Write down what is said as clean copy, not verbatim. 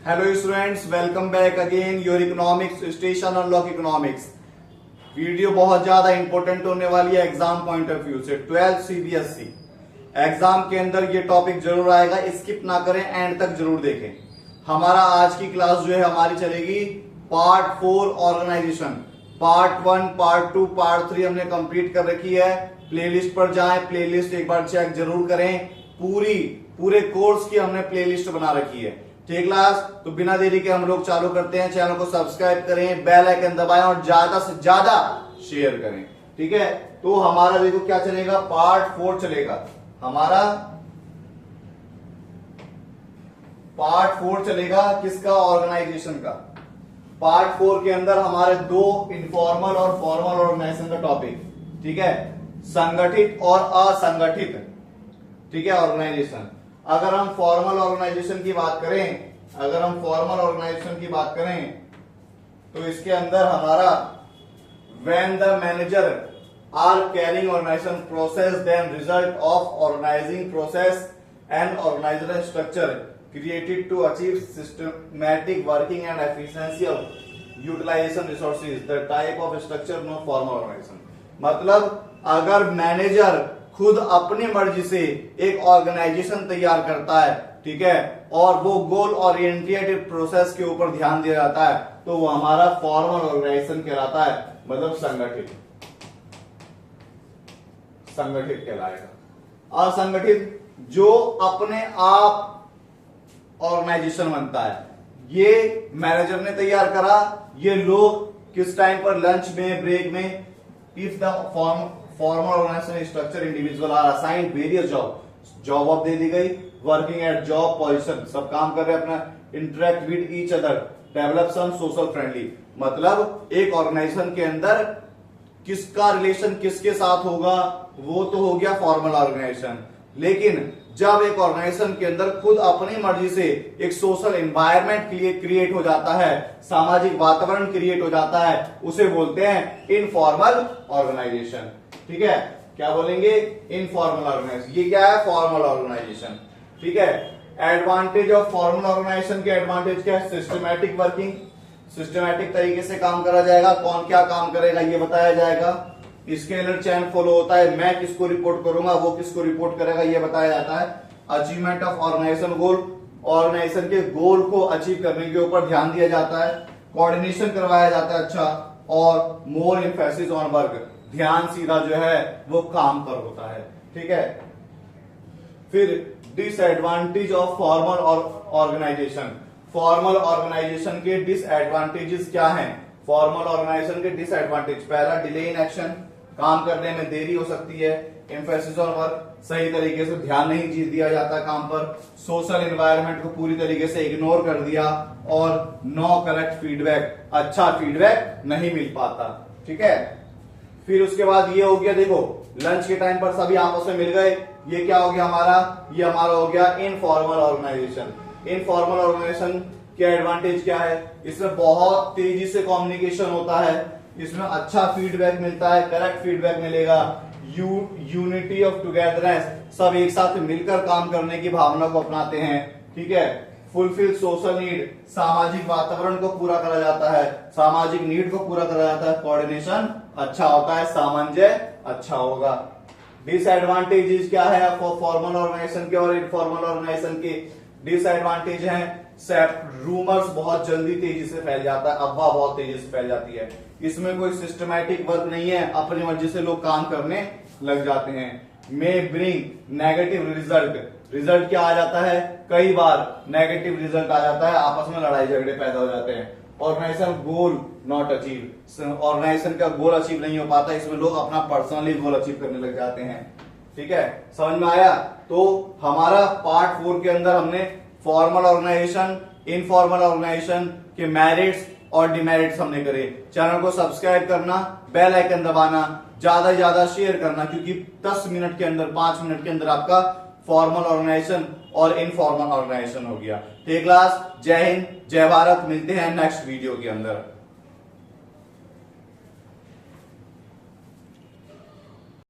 Hello students, welcome back again your economics station unlock economics. Video बहुत ज्यादा important होने वाली है एग्जाम पॉइंट ऑफ व्यू से। 12 सीबीएसई एग्जाम के अंदर ये टॉपिक जरूर आएगा, स्किप ना करें, एंड तक जरूर देखें। हमारा आज की क्लास जो है हमारी चलेगी part 4 organisation. Part 1, part 2, part 3 हमने कंप्लीट कर रखी है। प्लेलिस्ट पर जाएं, प्लेलिस्ट एक बार चेक जरूर करें। पूरे कोर्स की हमने प्लेलिस्ट बना रखी है। ठीक क्लास, तो बिना देरी के हम लोग चालू करते हैं। चैनल को सब्सक्राइब करें, बेल आइकन दबाएं और ज्यादा से ज्यादा शेयर करें। ठीक है, तो हमारा देखो क्या चलेगा, पार्ट 4 चलेगा हमारा। पार्ट 4 चलेगा किसका, ऑर्गेनाइजेशन का। पार्ट 4 के अंदर हमारे दो इनफॉर्मल और फॉर्मल ऑर्गेनाइजेशन का टॉपिक, ठीक है, संगठित और असंगठित। ठीक है, ऑर्गेनाइजेशन। अगर हम फॉर्मल ऑर्गेनाइजेशन की बात करें, तो इसके अंदर हमारा when the manager are carrying organisation process then result of organising process and organiser structure created to achieve systematic working and efficiency of utilisation resources the type of structure no formal organisation. मतलब अगर manager खुद अपनी मर्जी से एक organisation तैयार करता है, ठीक है, और वो गोल ओरिएंटेड प्रोसेस के ऊपर ध्यान दिया जाता है, तो वो हमारा फॉर्मल ऑर्गेनाइजेशन कहलाता है, मतलब संगठित कहलाएगा। असंगठित जो अपने आप ऑर्गेनाइजेशन बनता है, ये मैनेजर ने तैयार करा, ये लोग किस टाइम पर, लंच में, ब्रेक में, if the formal organisation structure individual are assigned various job of दे दी गई, वर्किंग एट जॉब पोजीशन, सब काम कर रहे हैं अपना, interact with each other, develop some social friendly. मतलब एक ऑर्गेनाइजेशन के अंदर किसका रिलेशन किसके साथ होगा, वो तो हो गया फॉर्मल ऑर्गेनाइजेशन। लेकिन जब एक ऑर्गेनाइजेशन के अंदर खुद अपनी मर्जी से एक सोशल एनवायरनमेंट क्रिएट हो जाता है, सामाजिक वातावरण क्रिएट हो जाता है, उसे बोलते हैं इनफॉर्मल ऑर्गेनाइजेशन। ठीक है, क्या बोलेंगे, इनफॉर्मल ऑर्गेनाइजेशन। ये क्या है, फॉर्मल ऑर्गेनाइजेशन। ठीक है, एडवांटेज ऑफ फॉर्मल ऑर्गेनाइजेशन के एडवांटेज क्या है, सिस्टमैटिक वर्किंग, सिस्टमैटिक तरीके से काम करा जाएगा, कौन क्या काम करेगा ये बताया जाएगा। स्केलर चैन फॉलो होता है, मैं किसको रिपोर्ट करूंगा, वो किसको रिपोर्ट करेगा, ये बताया जाता है। Achievement of organisation goal, organisation के गोल को अचीव करने के ऊपर ध्यान दिया जाता है। कोऑर्डिनेशन करवाया जाता है, अच्छा, और मोर एम्फेसिस ऑन वर्क, ध्यान सीधा जो है वो काम पर होता है। ठीक है, फिर disadvantage of formal organisation. Formal organisation के डिसएडवांटेजेस क्या हैं? फॉर्मल ऑर्गेनाइजेशन के डिसएडवांटेज, पहला डिले इन एक्शन, काम करने में देरी हो सकती है। एम्फेसिस ऑन वर्क, सही तरीके से ध्यान नहीं दिया जाता काम पर। सोशल एनवायरनमेंट को पूरी तरीके से इग्नोर कर दिया। और नो करेक्ट फीडबैक, अच्छा फीडबैक नहीं मिल पाता। ठीक है, फिर उसके बाद ये हो गया, देखो लंच के टाइम पर सभी आपस में मिल गए, ये क्या हो गया हमारा, ये हमारा हो गया इनफॉर्मल ऑर्गेनाइजेशन। इनफॉर्मल ऑर्गेनाइजेशन के एडवांटेज क्या है, इसमें बहुत तेजी से कम्युनिकेशन होता है, इसमें अच्छा फीडबैक मिलता है, करेक्ट फीडबैक मिलेगा। यूनिटी ऑफ टुगेदरनेस, सब एक साथ मिलकर काम करने की भावना को अपनाते हैं। ठीक है, फुलफिल सोशल नीड, सामाजिक वातावरण को पूरा करा जाता है, सामाजिक नीड को पूरा करा जाता है। कोऑर्डिनेशन अच्छा होता है, सामंजस्य अच्छा होगा। डिसएडवांटेजेस क्या है फॉर्मल ऑर्गेनाइजेशन के और इनफॉर्मल ऑर्गेनाइजेशन के? डिसएडवांटेज है, रूमर्स बहुत जल्दी तेजी से फैल जाता है, अफवाह बहुत तेजी से फैल जाती है। इसमें कोई सिस्टमैटिक वर्क नहीं है, अपनी मर्जी से लोग काम करने लग जाते हैं। मे ब्रिंग नेगेटिव रिजल्ट क्या आ जाता है, कई बार नेगेटिव रिजल्ट आ जाता है, आपस में लड़ाई झगड़े पैदा हो जाते हैं। Organisation goal not achieve, organisation का गोल अचीव नहीं हो पाता, इसमें लोग अपना पर्सनली गोल अचीव करने लग जाते हैं। ठीक है, समझ में आया? तो हमारा पार्ट 4 के अंदर हमने फॉर्मल ऑर्गेनाइजेशन, इनफॉर्मल ऑर्गेनाइजेशन के मेरिट्स और डिमेरिट्स हमने करे। चैनल को सब्सक्राइब करना, बेल आइकन दबाना, ज्यादा से ज्यादा शेयर करना, क्योंकि 10 मिनट के अंदर, 5 मिनट के अंदर आपका फॉर्मल ऑर्गेनाइजेशन और इनफॉर्मल ऑर्गेनाइजेशन हो गया। ठीक क्लास, जय हिंद, जय भारत, मिलते हैं नेक्स्ट वीडियो के अंदर।